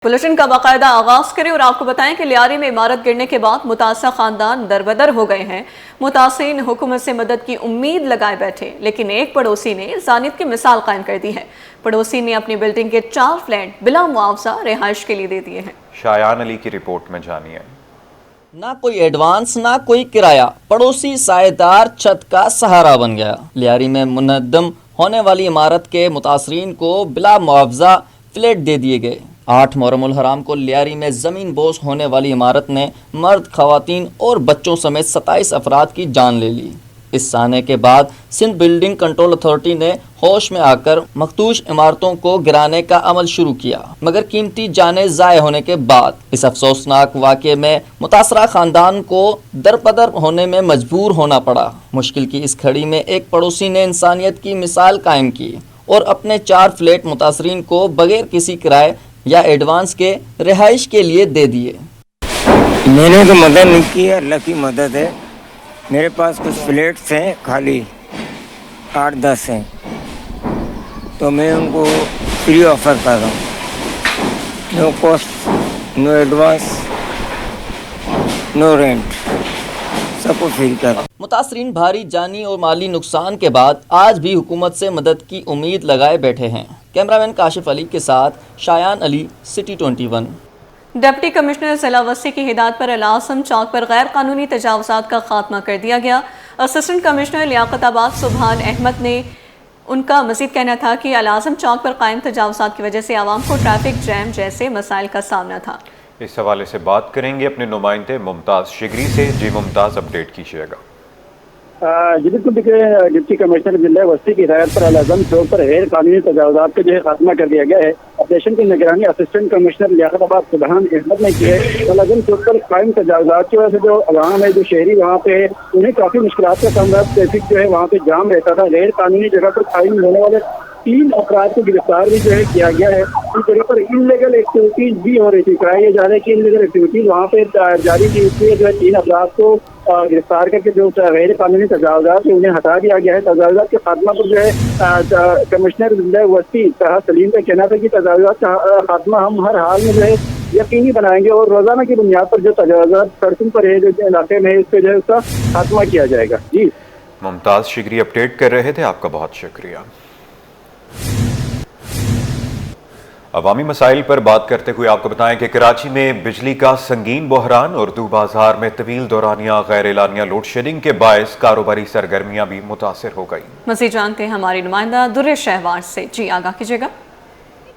Bulletin का बाकायदा आगाज करें और आपको बताएं कि लियारी में इमारत गिरने के बाद मुतासर खानदान दरबदर हो गए हैं। मुतासिरीन हुकूमत से मदद की उम्मीद लगाए बैठे, लेकिन एक पड़ोसी ने इंसानियत की मिसाल कायम कर दी है। पड़ोसी ने अपनी बिल्डिंग के 4 फ्लैट बिला मुआवजा रिहाइश के लिए दे दिए हैं। शायान अली की रिपोर्ट में जानिए। ना कोई एडवांस ना कोई किराया, पड़ोसी सायेदार छत का सहारा बन गया। लियारी में मुनद्दम होने वाली इमारत के मुतासरीन को बिला मुआवजा फ्लैट दे दिए गए। 8 मुहर्रम हराम को लियारी में ज़मीन बोस होने वाली इमारत ने मर्द, खवातीन और बच्चों समेत 27 अफराद की जान ले ली। इस साने के बाद सिंध बिल्डिंग कंट्रोल अथॉरिटी ने होश में आकर मखदूश इमारतों को गिराने का अमल शुरू किया, मगर कीमती जानें ज़ाय होने के बाद इस अफसोसनाक वाक़े में मुतासरा ख़ानदान को दरपदर होने में मजबूर होना पड़ा। मुश्किल की इस घड़ी में एक पड़ोसी ने इंसानियत की मिसाल कायम की और अपने 4 फ्लैट मुतासरीन को बगैर किसी किराए या एडवांस के रिहाइश के लिए दे दिए। मैंने तो मदद नहीं की, अल्लाह की मदद है। मेरे पास कुछ फ्लैट्स हैं खाली 8-10 हैं, तो मैं उनको फ्री ऑफर कर रहा हूँ। No cost, no advance, no rent, सबको फ्री कर। मुतासरीन भारी जानी और माली नुकसान के बाद आज भी हुकूमत से मदद की उम्मीद लगाए बैठे हैं। कैमरामैन काशिफ अली के साथ Shayan Ali, city 21। Deputy commissioner जिला वस्ती की हिदायत पर अल आज़म चौक पर गैर कानूनी तजावुज़ात का खात्मा कर दिया गया। असिस्टेंट कमिश्नर लियाकताबाद सुबहान अहमद ने उनका मजीद कहना था कि अल आज़म चौक पर कायम तजावुज़ात की वजह से आवाम को ट्रैफिक जैम जैसे मसाइल का सामना था। इस हवाले से बात करेंगे अपने नुमाइंदे मुमताज़ शिगरी से। जी मुमताज़, अपडेट कीजिएगा। जी बिल्कुल, देखिए डिप्टी कमिश्नर जिला वस्ती की हिदायत पर अल आज़म चौक पर गैर कानूनी तजावुज़ात का जो है खात्मा कर दिया गया है। ऑपरेशन की निगरानी असिस्टेंट कमिश्नर लियाकताबाद सुबहान अहमद ने की है। अल आज़म चौक पर कायम तजावुज़ात की वजह से जो अवाम है, जो शहरी वहाँ पे है, उन्हें काफ़ी मुश्किलात का सामना, ट्रैफिक जो है वहाँ पे जाम रहता था। गैर कानूनी जगह पर कायम होने वाले 3 अपराध को गिरफ्तार भी जो है किया गया है। इस जगह पर इनलीगल एक्टिविटीज भी हो रही थी। कहा यह जा रहा है कि इनलीगल एक्टिविटीज वहाँ पे जारी की, इसलिए जो है 3 अपराध को गिरफ्तार करके जो गैर कानूनी तजावुज़ात है उन्हें हटा दिया गया है। तजावुज़ात के खात्मा पर जो है कमिश्नर जिला वस्ती तहा सलीम का कहना था कि तजावुज़ात का खात्मा हम हर हाल में जो है यकीनी बनाएंगे और रोजाना की बुनियाद पर जो तजावुज़ात सड़कों पर है, जो इलाके में है, इस पर जो है उसका खात्मा किया जाएगा। जी मुमताज़ शिगरी अपडेट कर रहे थे, आपका बहुत शुक्रिया। अवामी मसाइल पर बात करते हुए आपको बताएं कि कराची में बिजली का संगीन बहरान, उर्दू बाजार में तवील दौरानिया गैर एलानिया लोड शेडिंग के बायस कारोबारी सरगर्मियां भी मुतासिर हो गई। मज़ीद जानते हैं हमारी नुमाइंदा दुर्र शहवार से। जी आगाह कीजिएगा।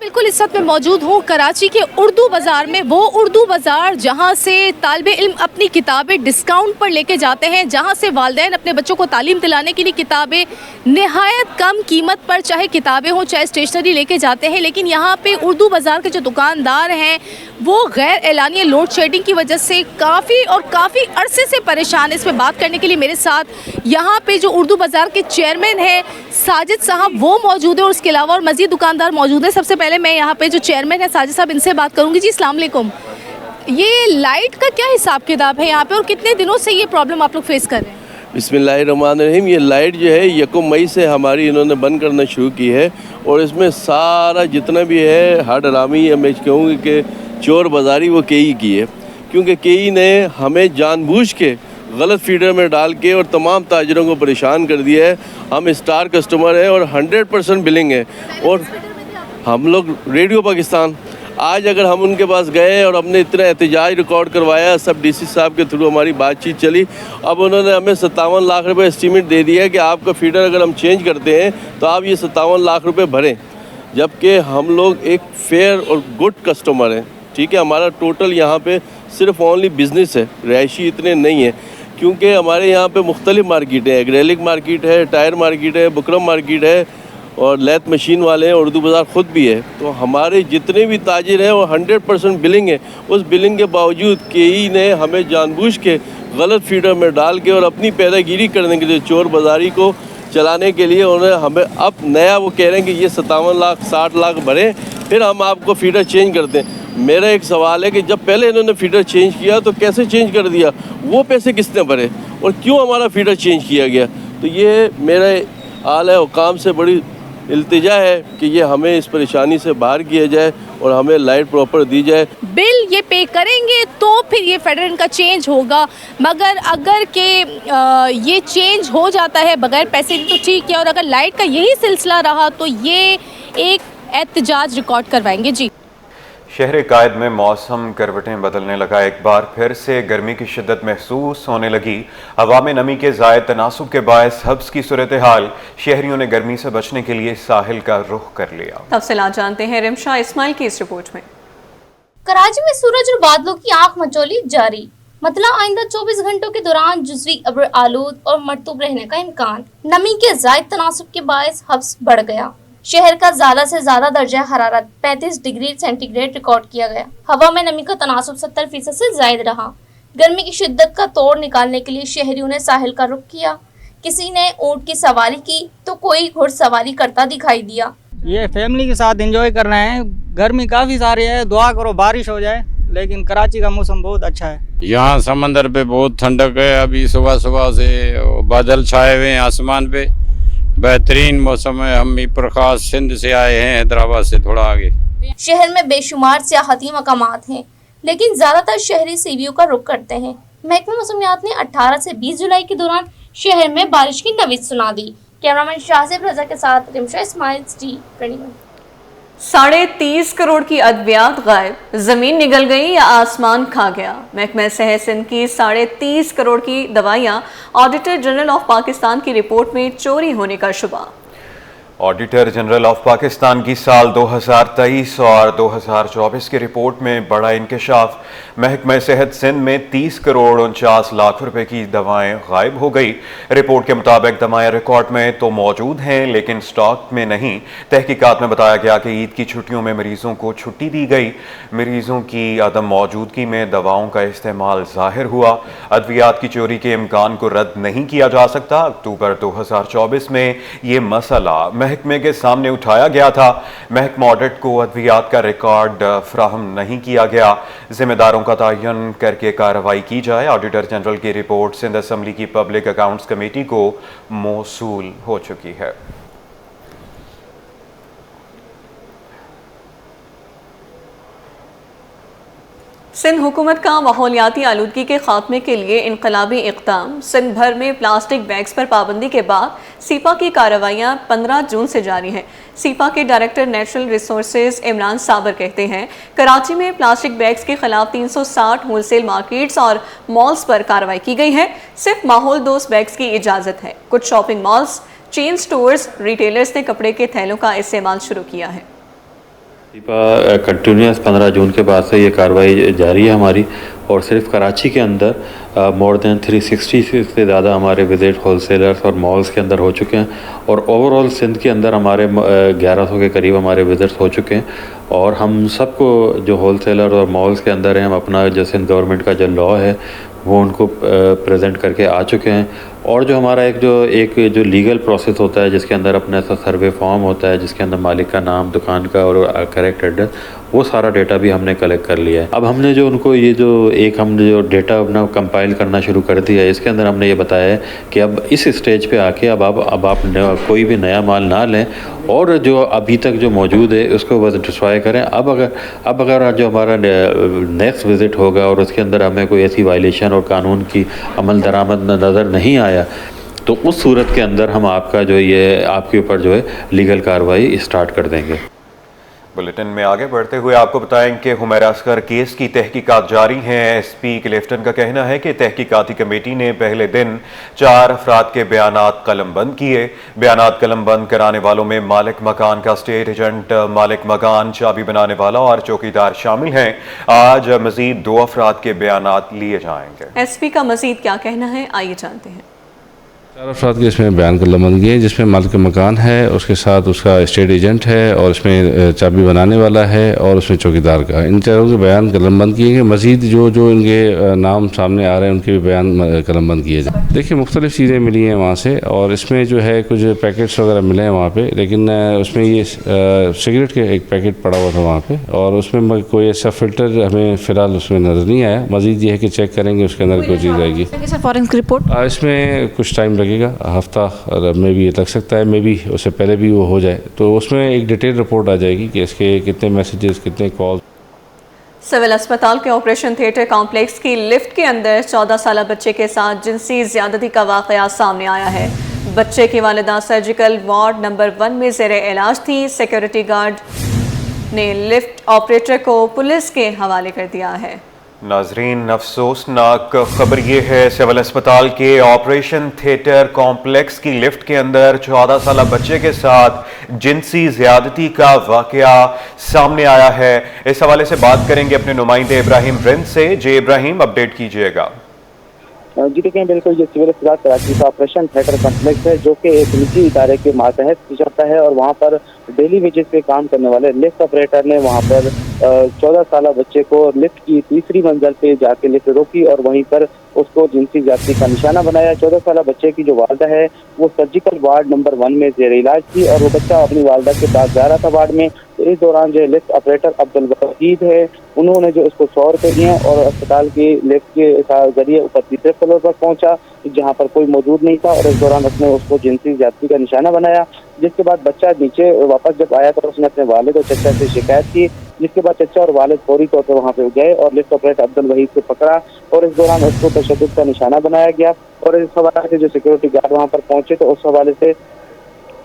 बिल्कुल, इस वक्त मैं मौजूद हूँ कराची के उर्दू बाज़ार में। वो उर्दू बाज़ार जहाँ से तालिबे इल्म अपनी किताबें डिस्काउंट पर लेके जाते हैं, जहाँ से वालिदैन अपने बच्चों को तालीम दिलाने के लिए किताबें नहायत कम कीमत पर, चाहे किताबें हों चाहे स्टेशनरी, लेके जाते हैं। लेकिन यहाँ पे उर्दू बाज़ार के जो दुकानदार हैं वो गैर एलानिया लोड शेडिंग की वजह से काफ़ी अरसे से परेशान है। इस पर बात करने के लिए मेरे साथ यहाँ पे जो उर्दू बाज़ार के चेयरमैन हैं साजिद साहब, वो मौजूद है और उसके अलावा और मज़ीद दुकानदार मौजूद है। सबसे पहले मैं यहाँ पे जो चेयरमैन है साजिद साहब, इनसे बात करूँगी। जी अस्सलाम वालेकुम, ये लाइट का क्या हिसाब किताब है यहाँ पे और कितने दिनों से ये प्रॉब्लम आप लोग फेस कर रहे हैं? बिस्मिल्लाहिर्रहमानिर्रहीम। ये लाइट जो है 1 मई से हमारी इन्होंने बंद करना शुरू की है और इसमें सारा जितना भी है हर डरामी, या मैं कहूँगी कि चोर बाजारी, वो केई की है। क्योंकि केई ने हमें जानबूझ के गलत फीडर में डाल के और तमाम ताजरों को परेशान कर दिया है। हम स्टार कस्टमर हैं और 100% बिलिंग है। और हम लोग रेडियो पाकिस्तान, आज अगर हम उनके पास गए और हमने इतना एहतजाज रिकॉर्ड करवाया, सब डीसी साहब के थ्रू हमारी बातचीत चली, अब उन्होंने हमें 57 लाख रुपए एस्टीमेट दे दिया कि आपका फीडर अगर हम चेंज करते हैं तो आप ये 57 लाख रुपए भरें। जबकि हम लोग एक फेयर और गुड कस्टमर हैं। ठीक है, हमारा टोटल यहाँ पे सिर्फ ओनली बिज़नेस है, रहायशी इतने नहीं है। क्योंकि हमारे यहाँ पे मुख्तलिफ मार्केट है, एग्रेलिक मार्केट है, टायर मार्केट है, बुकरम मार्केट है और लैथ मशीन वाले हैं, उर्दू बाज़ार ख़ुद भी है। तो हमारे जितने भी ताजिर हैं वो 100% बिलिंग है। उस बिलिंग के बावजूद केई ने हमें जानबूझ के गलत फीडर में डाल के और अपनी पैदागिरी करने के लिए, चोर बाज़ारी को चलाने के लिए उन्हें हमें अब नया वो कह रहे हैं कि ये 57 लाख 60 लाख भरें फिर हम आपको फीडर चेंज करते हैं। मेरा एक सवाल है कि जब पहले इन्होंने फीडर चेंज किया तो कैसे चेंज कर दिया, वो पैसे किसने भरे और क्यों हमारा फीडर चेंज किया गया? तो ये मेरा आला हुकाम से बड़ी इल्तिजा है कि ये हमें इस परेशानी से बाहर किया जाए और हमें लाइट प्रॉपर दी जाए। बिल ये पे करेंगे तो फिर ये फेडरल इनका चेंज होगा, मगर अगर के ये चेंज हो जाता है बगैर पैसे तो ठीक है, और अगर लाइट का यही सिलसिला रहा तो ये एक एहतजाज रिकॉर्ड करवाएंगे। जी, शहर कायद में मौसम करवटें बदलने लगा। एक बार फिर से गर्मी की शिद्दत महसूस होने लगी। हवा में नमी के ज़ायद तनासुब के बायस हब्स की सूरत हाल, शहरियों ने गर्मी से बचने के लिए साहिल का रुख कर लिया। तफसीलात जानते हैं रिमशा इस्माइल की इस रिपोर्ट में। कराची में सूरज और बादलों की आंख मचोली जारी, मतलब आइंदा 24 घंटों के दौरान जुज़वी अब्र आलूद और मरतूब रहने का इम्कान। नमी के ज़ायद तनासुब के बायस हब्स बढ़ गया। शहर का ज़्यादा से ज़्यादा दर्जा हरारत 35 डिग्री सेंटीग्रेड रिकॉर्ड किया गया। हवा में नमी का तनासुब 70% से ज़ायद रहा। गर्मी की शिद्दत का तोड़ निकालने के लिए शहरियों ने साहिल का रुख किया। किसी ने ऊँट की सवारी की तो कोई घुड़सवारी करता दिखाई दिया। ये फैमिली के साथ एंजॉय कर रहे हैं। गर्मी काफ़ी सारी है, दुआ करो बारिश हो जाए, लेकिन कराची का मौसम बहुत अच्छा है। यहाँ समंदर पे बहुत ठंडक है। अभी सुबह सुबह से बादल छाए हुए हैं आसमान पे, बेहतरीन मौसम है। हम भी प्रकाश सिंध से आए हैं, हैदराबाद से थोड़ा आगे। शहर में बेशुमार सियाहती मकामात हैं, लेकिन ज्यादातर शहरी सीवियों का रुख करते हैं। महकमा मौसमियात ने 18 से 20 जुलाई के दौरान शहर में बारिश की नवीद सुना दी। कैमरामैन शाहजेब रजा के साथ रिमशा इस्माइल, T21। 30.5 करोड़ की अद्वियात गायब, जमीन निगल गई या आसमान खा गया। महकमा सेहत सिंध की 30.5 करोड़ की दवाइयां ऑडिटर जनरल ऑफ पाकिस्तान की रिपोर्ट में चोरी होने का शुबा। ऑडिटर जनरल ऑफ पाकिस्तान की साल 2023 और 2024 की रिपोर्ट में बड़ा इंकशाफ। महकमा सेहत सिंध में 30 करोड़ 49 लाख रुपए की दवाएं गायब हो गई। रिपोर्ट के मुताबिक दवाएं रिकॉर्ड में तो मौजूद हैं, लेकिन स्टॉक में नहीं। तहकीकात में बताया गया कि ईद की छुट्टियों में मरीजों को छुट्टी दी गई। मरीजों की अदम मौजूदगी में दवाओं का इस्तेमाल जाहिर हुआ। अद्वियात की चोरी के इम्कान को रद्द नहीं किया जा सकता। अक्टूबर 2024 में ये मसला महकमे के सामने उठाया गया था। महकमा ऑडिट को अद्वियात का रिकॉर्ड फ्राहम नहीं किया गया। जिम्मेदारों का तयन करके कार्रवाई की जाए। ऑडिटर जनरल की रिपोर्ट सिंध असम्बली की पब्लिक अकाउंट्स कमेटी को मौसूल हो चुकी है। सिंध हुकूमत का माहौलियाती आलूदगी के खात्मे के लिए इनकलाबी इक़दाम। सिंध भर में प्लास्टिक बैग्स पर पाबंदी के बाद सीपा की कार्रवाइयाँ 15 जून से जारी हैं। सीपा के डायरेक्टर नेचुरल रिसोर्सेज इमरान साबर कहते हैं, कराची में प्लास्टिक बैग्स के खिलाफ 360 होलसेल मार्केट्स और मॉल्स पर कार्रवाई की गई है। सिर्फ माहौल दोस्त बैग्स की इजाज़त है। कुछ shopping malls, chain stores, retailers ने कपड़े के थैलों का इस्तेमाल शुरू किया है। कंटिन्यूस 15 जून के बाद से ये कार्रवाई जारी है हमारी, और सिर्फ कराची के अंदर मोर देन 360 से ज़्यादा हमारे विजिट होलसेलर्स और मॉल्स के अंदर हो चुके हैं, और ओवरऑल सिंध के अंदर हमारे 1100 के करीब हमारे विजिट्स हो चुके हैं। और हम सबको जो होलसेलर और मॉल्स के अंदर हैं, हम अपना जो सिंध गवर्नमेंट का जो लॉ है वो उनको प्रेजेंट करके आ चुके हैं। और जो हमारा एक जो लीगल प्रोसेस होता है, जिसके अंदर अपना ऐसा सर्वे फॉर्म होता है, जिसके अंदर मालिक का नाम, दुकान का और करेक्ट एड्रेस, वो सारा डेटा भी हमने कलेक्ट कर लिया है। अब हमने जो उनको हमने जो डेटा अपना कंपाइल करना शुरू कर दिया है, इसके अंदर हमने ये बताया है कि अब इस स्टेज पे आके अब आप कोई भी नया माल ना लें, और जो अभी तक जो मौजूद है उसको बस डिस्ट्रॉय करें। अब अगर जो हमारा नेक्स्ट विज़िट होगा और उसके अंदर हमें कोई ऐसी वायलेशन और कानून की अमल दरामद नज़र नहीं आया, तो उस सूरत के अंदर हम आपके ऊपर जो है लीगल कार्रवाई स्टार्ट कर देंगे। बुलेटिन में आगे बढ़ते हुए आपको बताएं कि हुमैरा असगर केस की तहकीकात जारी हैं। एसपी क्लिफ्टन का कहना है कि तहकीकाती कमेटी ने पहले दिन 4 अफराद के बयानात कलमबंद किए। बयानात कलमबंद कराने वालों में मालिक मकान का स्टेट एजेंट, मालिक मकान, चाबी बनाने वाला और चौकीदार शामिल हैं। आज मजीद 2 अफराद के बयानात लिए जाएंगे। एसपी का मजीद क्या कहना है, आइए जानते हैं। 4 अफराद के इसमें बयान कलमबंद किए, जिसमें मालिक मकान है, उसके साथ उसका स्टेट एजेंट है, और इसमें चाबी बनाने वाला है, और उसमें चौकीदार का। इन चारों के बयान कलमबंद किए गए। मज़ीद जो इनके नाम सामने आ रहे हैं उनके भी बयान कलमबंद किए जाए। देखिए, मुख्तलिफ़ चीज़ें मिली हैं वहाँ से, और इसमें जो है कुछ पैकेट्स वगैरह मिले हैं वहाँ पे, लेकिन उसमें ये सिगरेट के एक पैकेट पड़ा हुआ था वहाँ पे, और उसमें कोई ऐसा फ़िल्टर हमें फ़िलहाल उसमें नज़र नहीं आया। मज़ीद ये है कि चेक करेंगे, उसके अंदर कोई चीज़ आएगी। फॉरेंसिक रिपोर्ट इसमें कुछ टाइम लगेगा, हफ्ता में भी लग सकता है, मे भी उससे पहले भी वो हो जाए, तो उसमें एक डिटेल रिपोर्ट आ जाएगी कि इसके कितने मैसेजेस, कितने कॉल। सिविल अस्पताल के ऑपरेशन थिएटर कॉम्प्लेक्स की लिफ्ट के अंदर 14 साल बच्चे के साथ जिनसी ज्यादती का वाकया सामने आया है। बच्चे की वालिदा सर्जिकल वार्ड नंबर 1 में ज़ेरे इलाज थी। सिक्योरिटी गार्ड ने लिफ्ट ऑपरेटर को पुलिस के हवाले कर दिया है। नाजरीन, अफसोसनाक खबर ये है, सिविल अस्पताल के ऑपरेशन थिएटर कॉम्प्लेक्स की लिफ्ट के अंदर 14 साल बच्चे के साथ जिनसी ज्यादती का वाकया सामने आया है। इस हवाले से बात करेंगे अपने नुमाइंदे इब्राहिम रिंद से। जे इब्राहिम, अपडेट कीजिएगा। जी देखें, बिल्कुल ये सिविल अस्पताल कराची का ऑपरेशन थिएटर कॉम्प्लेक्स है जो कि एक निजी इदारे के मातहत चलता है और वहाँ पर डेली वेजेस पे काम करने वाले लिफ्ट ऑपरेटर ने वहाँ पर 14 साल बच्चे को लिफ्ट की तीसरी मंजिल पे जाके लिफ्ट रोकी और वहीं पर उसको जिनसी ज्यादती का निशाना बनाया। 14 साल बच्चे की जो वालदा है वो सर्जिकल वार्ड नंबर 1 में ज़ेर इलाज थी और वो बच्चा अपनी वालदा के पास जा रहा था वार्ड में। तो इस दौरान जो लिफ्ट ऑपरेटर अब्दुल वहीद है, उन्होंने जो उसको 100 रुपये दिए और अस्पताल की लिफ्ट के जरिए ऊपर तीसरे फ्लोर पर पहुंचा जहां पर कोई मौजूद नहीं था और इस दौरान उसने उसको जिनसी ज्यादती का निशाना बनाया। जिसके बाद बच्चा नीचे वापस जब आया तो उसने अपने वालिद और चचा से शिकायत की, जिसके बाद चचा और वालिद फौरी तौर पर वहाँ पे गए और लिफ्ट ऑपरेटर अब्दुल वहीद को पकड़ा और इस दौरान उसको तशद्दुद का निशाना बनाया गया। और इस हवाले से जो सिक्योरिटी गार्ड वहाँ पर पहुंचे तो उस हवाले से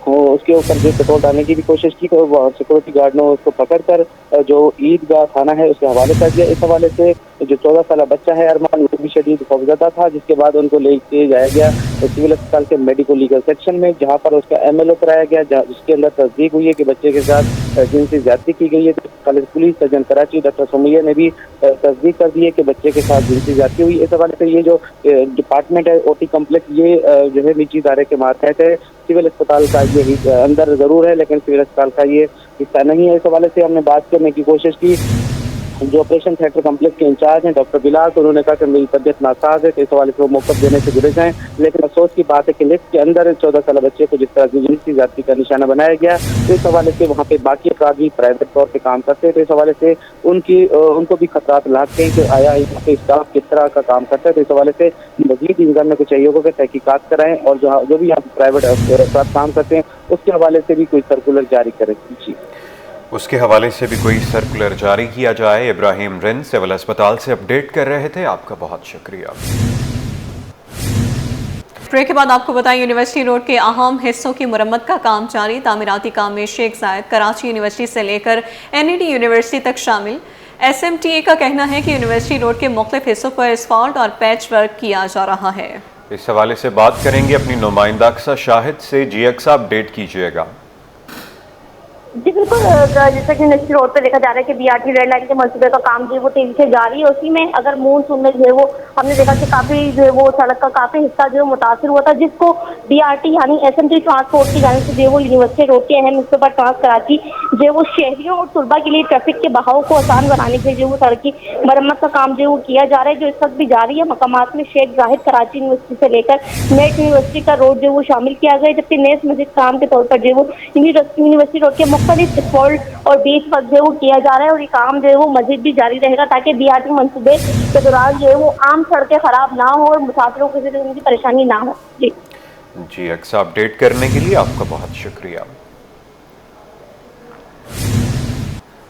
उसके ऊपर जो पेट्रोल डालने की भी कोशिश की तो सिक्योरिटी गार्ड ने उसको पकड़कर जो ईदगाह थाना है उसके हवाले कर दिया। इस हवाले से जो 14 साल बच्चा है अरमान, वो भी शदीद खौफजदा था, जिसके बाद उनको लेके जाया गया सिविल अस्पताल के मेडिको लीगल सेक्शन में, जहां पर उसका MLO कराया गया, जिसके अंदर तस्दीक हुई है कि बच्चे के साथ जिनसी ज्यादती की गई है। तो police surgeon Karachi doctor Sumaiya ने भी तस्दीक कर दी है कि बच्चे के साथ जिनसी ज्यादती हुई। इस हवाले से ये जो डिपार्टमेंट है OT कम्प्लेक्स, ये जो है निजी इदारे के मातहत है। सिविल अस्पताल का ये अंदर जरूर है लेकिन सिविल अस्पताल का ये हिस्सा नहीं है। इस हवाले से हमने बात करने की कोशिश की जो ऑपरेशन थिएटर कॉम्प्लेक्स के इंचार्ज हैं डॉक्टर बिलाल, तो उन्होंने कहा कि मेरी तबियत नासाज है, तो इस हवाले से वो मौक़िफ़ देने से गुरेज हैं। लेकिन अफसोस की बात है कि लिफ्ट के अंदर 14 साल बच्चे को जिस तरह की जिनसी ज्यादती का निशाना बनाया गया, तो इस हवाले से वहाँ पे बाकी अफराद भी प्राइवेट तौर पर काम करते हैं, तो इस हवाले से उनको भी खतरात लाते हैं कि आया यहाँ पे स्टाफ किस तरह का काम करता है। तो इस हवाले से मज़ीद इंतजाम को चाहिए होगा कि तहकीकात कराएं और जो भी यहाँ प्राइवेट अफराद काम करते हैं उसके हवाले से भी कोई सर्कुलर जारी करें। जी, उसके हवाले से भी कोई सर्कुलर जारी किया जाए। इब्राहिम रिंद सिविल अस्पताल से अपडेट कर रहे थे, आपका बहुत शुक्रिया। ब्रेक के बाद आपको बताएं, यूनिवर्सिटी रोड के अहम हिस्सों की मुरम्मत का काम जारी। तामीराती काम में शेख जायद, कराची यूनिवर्सिटी से लेकर NED यूनिवर्सिटी तक शामिल। SMTA का कहना है कि यूनिवर्सिटी रोड के मुख्तलिफ हिस्सों पर एस्फाल्ट और पैच वर्क किया जा रहा है। इस हवाले से बात करेंगे अपनी नुमाइंदा अक्सा शाहिद से। जी अक्सा, अपडेट कीजिएगा। जी बिल्कुल, जैसा कि यूनिवर्सिटी रोड पे देखा जा रहा है कि BRT रेड लाइन के मंसूबे का काम जो है वो तेजी से जारी है। उसी में अगर मानसून में जो है वो हमने देखा कि काफी जो है वो सड़क का काफी हिस्सा जो है मुतासर हुआ था, जिसको BRT यानी SMT ट्रांसपोर्ट की जाने से जो है वो यूनिवर्सिटी रोड के अहम हिस्सों पर ट्रांस कराची जो है वो शहरियों और तुलबा के लिए ट्रैफिक के बहाव को आसान बनाने के लिए जो वो सड़क की मरम्मत का काम जो है वो किया जा रहा है, जो इस वक्त भी जारी है। मकामात में शेख जाहिद कराची यूनिवर्सिटी से लेकर नेट यूनिवर्सिटी का रोड जो वो शामिल किया गया, जबकि नेस मस्जिद काम के तौर पर जो वो यूनिवर्सिटी रोड के मुख्तलिफ स्पॉट और बीच पर जो वो किया जा रहा है और ये काम जो है वो मजीद भी जारी रहेगा ताकि BRT मंसूबे के दौरान जो है वो आम सड़कें खराब ना हो और मुसाफिरों को उनकी परेशानी ना हो। जी अक्सा, अपडेट करने के लिए आपका बहुत शुक्रिया।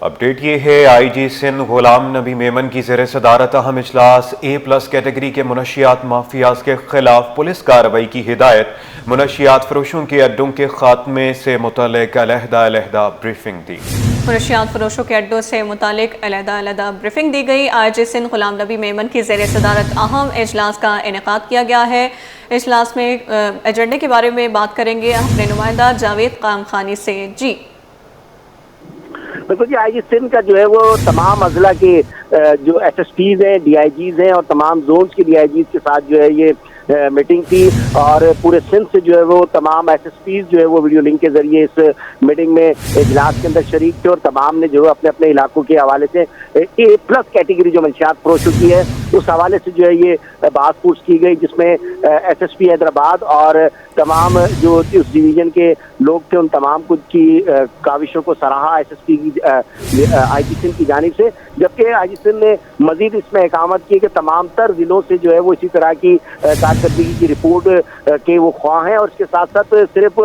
अपडेट ये है, IG सिंध गुलाम नबी मेमन की ज़ेर सदारत अहम इजलास A+ कैटेगरी के मुनशियात माफियाज के खिलाफ पुलिस कार्रवाई की हिदायत। मुनशियात फरोशों के अड्डों के खात्मे से मुतल्लिक अलहदा ब्रीफिंग दी। मुनशियात फरोशों के अड्डों से मुतालिक अलहदा ब्रीफिंग दी गई। IG सिंध गुलाम नबी मेमन की ज़ेर सदारत अहम इजलास का इनेकाद किया गया है। इजलास में एजेंडे के बारे में बात करेंगे अपने नुमाइंदा जावेद कामखानी से। जी बिल्कुल जी, IG सिंध का जो है वो तमाम अजला के जो SSPs हैं, DIGs हैं और तमाम जोन्स के DIGs के साथ जो है ये मीटिंग थी और पूरे सिंध से जो है वो तमाम SSPs जो है वो वीडियो लिंक के जरिए इस मीटिंग में इजलास के अंदर शरीक थे और तमाम ने जो है अपने अपने इलाकों के हवाले से A+ कैटेगरी जो मंशियात फरोशों की है उस हवाले से जो है ये बात पूछ की गई, जिसमें SSP हैदराबाद और तमाम जो उस डिवीजन के लोग थे उन तमाम कुछ की काविशों को सराहा SSP की IG सिंध की जानिब से। जबकि IG सिंध ने मजीद इसमें अहकामत किए कि तमाम तर जिलों से जो है वो इसी तरह की कारकर्दगी की रिपोर्ट के वो ख्वाह हैं, और इसके साथ साथ सिर्फ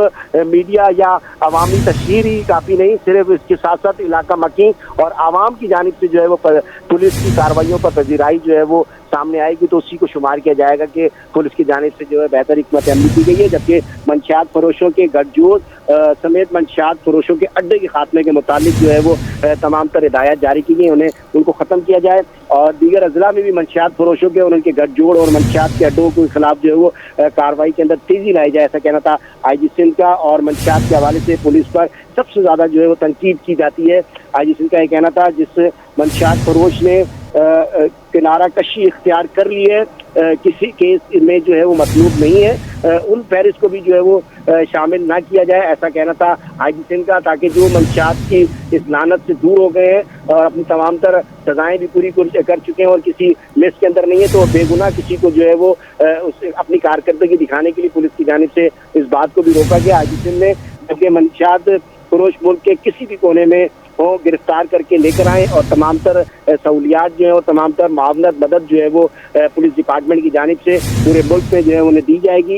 मीडिया या अवामी तशहीर ही काफ़ी नहीं, सिर्फ इसके साथ साथ इलाका मकी और आवाम की जानिब से जो है वो पुलिस की कार्रवाइयों पर पजीराई जो है वो सामने आएगी, तो उसी को शुमार किया जाएगा कि पुलिस की जानिब से जो है बेहतर हिकमत अमली की गई है। जबकि मंशियात फरोशों के गठजोड़ समेत मंशियात फरोशों के अड्डे के खात्मे के मुतालिक जो है वो तमाम तर हिदायत जारी की गई, उनको ख़त्म किया जाए और दीगर अजला में भी मंशियात फरोशों के और उनके गठजोड़ और मंशियात के अड्डों के खिलाफ जो है वो कार्रवाई के अंदर तेजी लाई जाए, ऐसा कहना था IG सिंध का। और मंशियात के हवाले से पुलिस पर सबसे ज़्यादा जो है वो तनकीद की जाती है। IG सिंध का ये कहना था जिस मंशियात फरोश ने किनारा कशी इख्तियार कर ली है, किसी केस में जो है वो मतलूब नहीं है, उन फहरिस्त को भी जो है वो शामिल ना किया जाए, ऐसा कहना था IG सिंध का, ताकि जो मंशियात की इस लानत से दूर हो गए हैं और अपनी तमाम तर सजाएं भी पूरी कर चुके हैं और किसी लिस्ट के अंदर नहीं है, तो बेगुनाह किसी को जो है वो अपनी कारकर्दगी दिखाने के लिए पुलिस की जानिब से इस बात को भी रोका गया। IG सिंध ने जबकि मंशियात फरोश मुल्क के किसी भी कोने में वो गिरफ्तार करके लेकर आए और तमाम तर सहूलियात जो है और तमाम तर मावनत मदद जो है वो पुलिस डिपार्टमेंट की जानिब से पूरे मुल्क में जो है उन्हें दी जाएगी।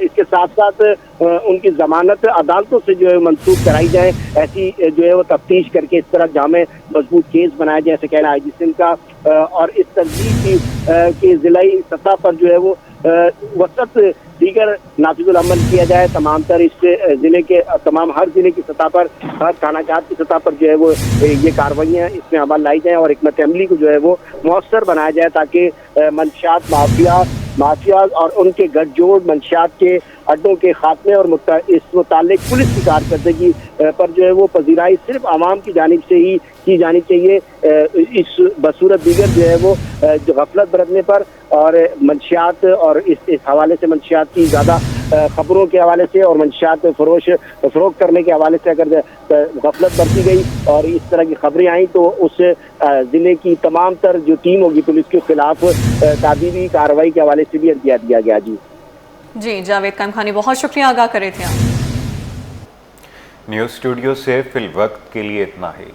इसके साथ साथ उनकी जमानत अदालतों से जो है मंसूख कराई जाए, ऐसी जो है वो तफ्तीश करके इस तरह जामे मजबूत केस बनाया जाए, ऐसे कहना IG सिंध का। और इस तरजीह की जिलाई सतह पर जो है वो वसत दीगर नाफिजुल अमल किया जाए, तमाम तर इस जिले के तमाम हर जिले की सतह पर, हर थानाजात की सतह पर जो है वो ये कार्रवाइयाँ इसमें अमल लाई जाएँ और हिकमत अमली को जो है वो मौसर बनाया जाए, ताकि मंशियात माफिया और उनके गठजोड़ मंशियात के अड्डों के खात्मे और इस मुतालिक पुलिस की कारकर्दगी पर जो है वो पजीराई सिर्फ आवाम की जानिब से ही की जानी चाहिए, इस बसूरत दीगर जो है वो जो गफलत बरतने पर और मंशियात और इस हवाले से मंशियात की ज़्यादा खबरों के हवाले से और मंशियात फरोख्त करने के हवाले से अगर गफलत बरती गई और इस तरह की खबरें आई, तो उस ज़िले की तमाम तर जो टीम होगी पुलिस के खिलाफ तादीबी कार्रवाई के हवाले से भी इंतजाम दिया गया। जी जावेद कायम-खानी, बहुत शुक्रिया, आगाह करे थे आप। न्यूज़ स्टूडियो से फिल वक्त के लिए इतना ही।